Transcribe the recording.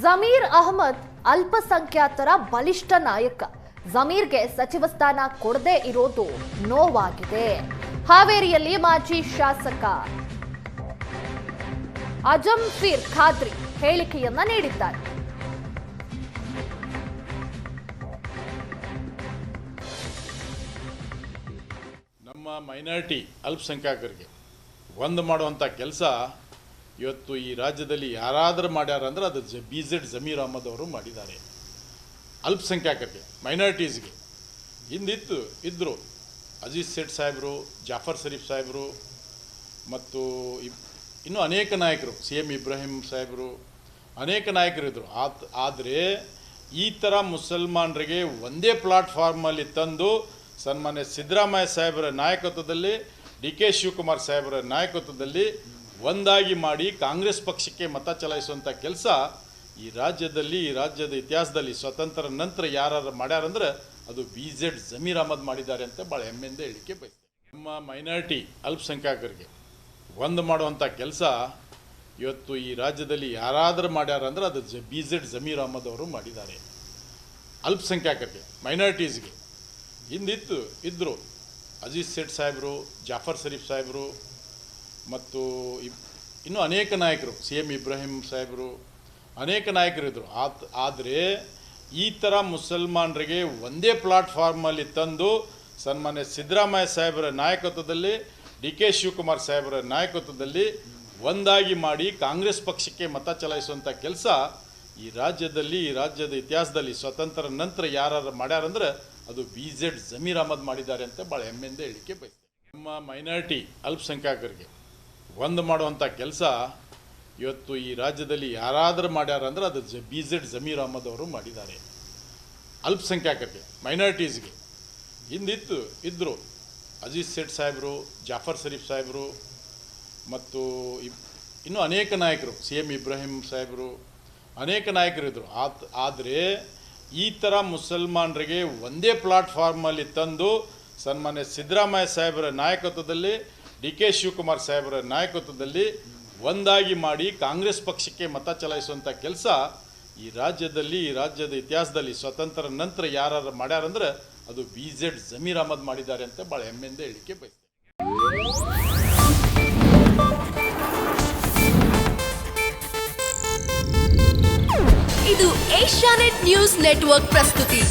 ಜಮೀರ್ ಅಹಮದ್ ಅಲ್ಪಸಂಖ್ಯಾತರ ಬಲಿಷ್ಠ ನಾಯಕ. ಜಮೀರ್ಗೆ ಸಚಿವ ಸ್ಥಾನ ಕೊಡದೇ ಇರೋದು ನೋವಾಗಿದೆ. ಹಾವೇರಿಯಲ್ಲಿ ಮಾಜಿ ಶಾಸಕ ಅಜಂಫೀರ್ ಖಾದ್ರಿ ಹೇಳಿಕೆಯನ್ನ ನೀಡಿದ್ದಾರೆ. ನಮ್ಮ ಮೈನಾರಿಟಿ ಅಲ್ಪಸಂಖ್ಯಾತರಿಗೆ ಒಂದು ಮಾಡುವಂಥ ಕೆಲಸ ಇವತ್ತು ಈ ರಾಜ್ಯದಲ್ಲಿ ಯಾರಾದರೂ ಮಾಡ್ಯಾರ ಅಂದ್ರೆ ಅದು BZ ಜಮೀರ್ ಅಹಮದ್ ಅವರು ಮಾಡಿದ್ದಾರೆ. ಅಲ್ಪಸಂಖ್ಯಾತರಿಗೆ, ಮೈನಾರಿಟೀಸ್ಗೆ ಇದ್ದರು ಅಜೀಜ್ ಸೇಠ್ ಸಾಹೇಬರು, ಜಾಫರ್ ಶರೀಫ್ ಸಾಹೇಬರು ಮತ್ತು ಇನ್ನೂ ಅನೇಕ ನಾಯಕರು, CM ಇಬ್ರಾಹಿಂ ಸಾಹೇಬರು, ಅನೇಕ ನಾಯಕರು ಇದ್ದರು. ಆದರೆ ಈ ಥರ ಮುಸಲ್ಮಾನರಿಗೆ ಒಂದೇ ಪ್ಲಾಟ್ಫಾರ್ಮಲ್ಲಿ ತಂದು ಸನ್ಮಾನ್ಯ ಸಿದ್ದರಾಮಯ್ಯ ಸಾಹೇಬರ ನಾಯಕತ್ವದಲ್ಲಿ, DK ಶಿವಕುಮಾರ್ ಸಾಹೇಬರ ನಾಯಕತ್ವದಲ್ಲಿ ಒಂದಾಗಿ ಮಾಡಿ ಕಾಂಗ್ರೆಸ್ ಪಕ್ಷಕ್ಕೆ ಮತ ಚಲಾಯಿಸುವಂಥ ಕೆಲಸ ಈ ರಾಜ್ಯದ ಇತಿಹಾಸದಲ್ಲಿ ಸ್ವತಂತ್ರ ನಂತರ ಯಾರು ಮಾಡ್ಯಾರಂದ್ರೆ ಅದು BZ ಜಮೀರ್ ಅಹಮದ್ ಮಾಡಿದ್ದಾರೆ ಅಂತ ಭಾಳ ಹೆಮ್ಮೆಯಿಂದ ಹೇಳಿಕೆ ಬಯಸ್ತೇನೆ. ನಮ್ಮ ಮೈನಾರಿಟಿ ಅಲ್ಪಸಂಖ್ಯಾತರಿಗೆ ಒಂದು ಮಾಡುವಂಥ ಕೆಲಸ ಇವತ್ತು ಈ ರಾಜ್ಯದಲ್ಲಿ ಯಾರಾದರೂ ಮಾಡ್ಯಾರ ಅಂದ್ರೆ ಅದು BZ ಜಮೀರ್ ಅಹಮದ್ ಅವರು ಮಾಡಿದ್ದಾರೆ. ಅಲ್ಪಸಂಖ್ಯಾತರಿಗೆ, ಮೈನಾರಿಟೀಸ್ಗೆ ಇದ್ದರು ಅಜೀಜ್ ಸೇಠ್ ಸಾಹೇಬರು, ಜಾಫರ್ ಶರೀಫ್ ಸಾಹೇಬರು ಮತ್ತು ಇನ್ನೂ ಅನೇಕ ನಾಯಕರು, CM ಇಬ್ರಾಹಿಂ ಸಾಹೇಬರು, ಅನೇಕ ನಾಯಕರು ಇದ್ದರು. ಆದರೆ ಈ ಥರ ಮುಸಲ್ಮಾನರಿಗೆ ಒಂದೇ ಪ್ಲಾಟ್ಫಾರ್ಮಲ್ಲಿ ತಂದು ಸನ್ಮಾನ್ಯ ಸಿದ್ದರಾಮಯ್ಯ ಸಾಹೇಬರ ನಾಯಕತ್ವದಲ್ಲಿ, DK ಶಿವಕುಮಾರ್ ಸಾಹೇಬರ ನಾಯಕತ್ವದಲ್ಲಿ ಒಂದಾಗಿ ಮಾಡಿ ಕಾಂಗ್ರೆಸ್ ಪಕ್ಷಕ್ಕೆ ಮತ ಚಲಾಯಿಸುವಂಥ ಕೆಲಸ ಈ ರಾಜ್ಯದ ಇತಿಹಾಸದಲ್ಲಿ ಸ್ವತಂತ್ರ ನಂತರ ಯಾರು ಮಾಡ್ಯಾರಂದ್ರೆ ಅದು BZ ಜಮೀರ್ ಅಹಮದ್ ಮಾಡಿದ್ದಾರೆ ಅಂತ ಭಾಳ ಹೆಮ್ಮೆಯಿಂದ ಹೇಳಿಕೆ ಬಯಸ್ತೇನೆ. ನಮ್ಮ ಮೈನಾರಿಟಿ ಅಲ್ಪಸಂಖ್ಯಾತರಿಗೆ ಒಂದು ಮಾಡುವಂಥ ಕೆಲಸ ಇವತ್ತು ಈ ರಾಜ್ಯದಲ್ಲಿ ಯಾರಾದರೂ ಮಾಡ್ಯಾರ ಅಂದ್ರೆ ಅದು BZ ಜಮೀರ್ ಅಹಮದ್ ಅವರು ಮಾಡಿದ್ದಾರೆ. ಅಲ್ಪಸಂಖ್ಯಾತರಿಗೆ, ಮೈನಾರಿಟೀಸ್ಗೆ ಇದ್ದರು ಅಜೀಜ್ ಸೇಠ್ ಸಾಹೇಬರು, ಜಾಫರ್ ಶರೀಫ್ ಸಾಹೇಬರು ಮತ್ತು ಇನ್ನೂ ಅನೇಕ ನಾಯಕರು, CM ಇಬ್ರಾಹಿಂ ಸಾಹೇಬರು, ಅನೇಕ ನಾಯಕರು ಇದ್ದರು. ಆದರೆ ಈ ಥರ ಮುಸಲ್ಮಾನರಿಗೆ ಒಂದೇ ಪ್ಲಾಟ್ಫಾರ್ಮಲ್ಲಿ ತಂದು ಸನ್ಮಾನ್ಯ ಸಿದ್ದರಾಮಯ್ಯ ಸಾಹೇಬರ ನಾಯಕತ್ವದಲ್ಲಿ, DK ಶಿವಕುಮಾರ್ ಸಾಹೇಬರ ನಾಯಕತ್ವದಲ್ಲಿ ಒಂದಾಗಿ ಮಾಡಿ ಕಾಂಗ್ರೆಸ್ ಪಕ್ಷಕ್ಕೆ ಮತ ಚಲಾಯಿಸುವಂಥ ಕೆಲಸ ಈ ರಾಜ್ಯದ ಇತಿಹಾಸದಲ್ಲಿ ಸ್ವತಂತ್ರ ನಂತರ ಯಾರು ಮಾಡ್ಯಾರಂದ್ರೆ ಅದು BZ ಜಮೀರ್ ಅಹಮದ್ ಮಾಡಿದ್ದಾರೆ ಅಂತ ಭಾಳ ಹೆಮ್ಮೆಯಿಂದ ಹೇಳಿಕೆ ಬಯಸ್ತೇನೆ. ಇದು ಏಷ್ಯಾನೆಟ್ ನ್ಯೂಸ್ ನೆಟ್ವರ್ಕ್ ಪ್ರಸ್ತುತಿ.